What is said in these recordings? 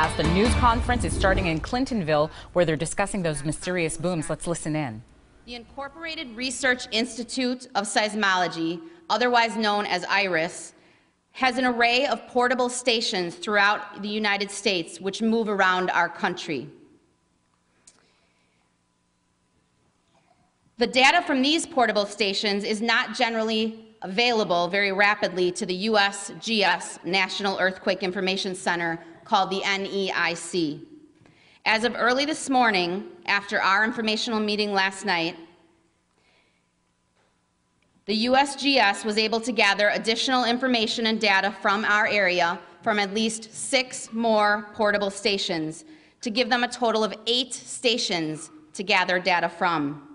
as the news conference is starting in Clintonville, where they're discussing those mysterious booms. Let's listen in. The Incorporated Research Institute of Seismology, otherwise known as IRIS, has an array of portable stations throughout the United States which move around our country. The data from these portable stations is not generally available very rapidly to the USGS National Earthquake Information Center, called the NEIC. As of early this morning, after our informational meeting last night, the USGS was able to gather additional information and data from our area from at least 6 more portable stations to give them a total of 8 stations to gather data from.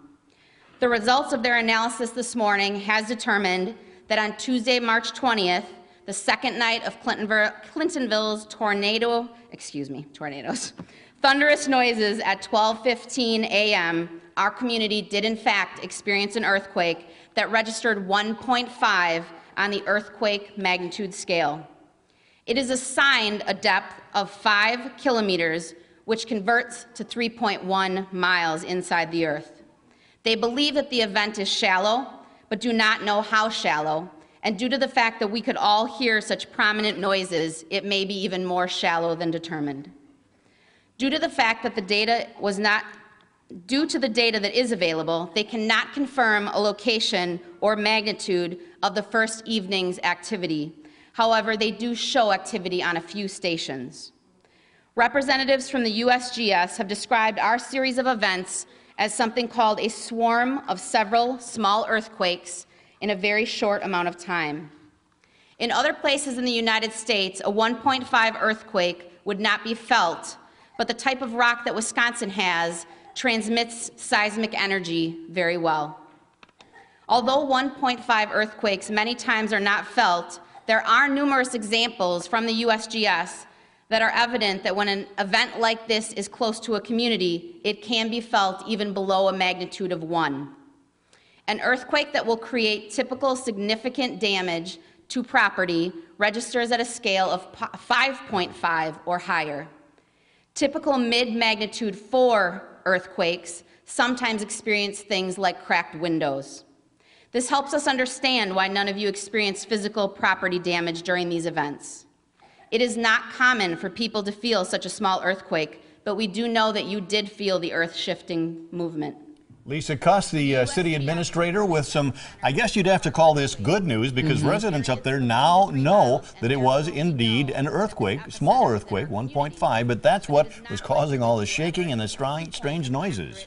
The results of their analysis this morning has determined that on Tuesday, March 20th, the second night of Clintonville's tornadoes, thunderous noises at 12:15 a.m., our community did in fact experience an earthquake that registered 1.5 on the earthquake magnitude scale. It is assigned a depth of 5 kilometers, which converts to 3.1 miles inside the earth. They believe that the event is shallow, but do not know how shallow, and due to the fact that we could all hear such prominent noises, it may be even more shallow than determined. Due to the fact that the data that is available, they cannot confirm a location or magnitude of the first evening's activity. However, they do show activity on a few stations. Representatives from the USGS have described our series of events as something called a swarm of several small earthquakes in a very short amount of time. In other places in the United States, a 1.5 earthquake would not be felt, but the type of rock that Wisconsin has transmits seismic energy very well. Although 1.5 earthquakes many times are not felt, there are numerous examples from the USGS that are evident that when an event like this is close to a community, it can be felt even below a magnitude of 1. An earthquake that will create typical significant damage to property registers at a scale of 5.5 or higher. Typical mid-magnitude 4 earthquakes sometimes experience things like cracked windows. This helps us understand why none of you experienced physical property damage during these events. It is not common for people to feel such a small earthquake, but we do know that you did feel the earth-shifting movement. Lisa Kuss, the city administrator, with some, I guess you'd have to call this good news, because residents up there now know that it was indeed an earthquake, small earthquake, 1.5, but that's what was causing all the shaking and the strange noises.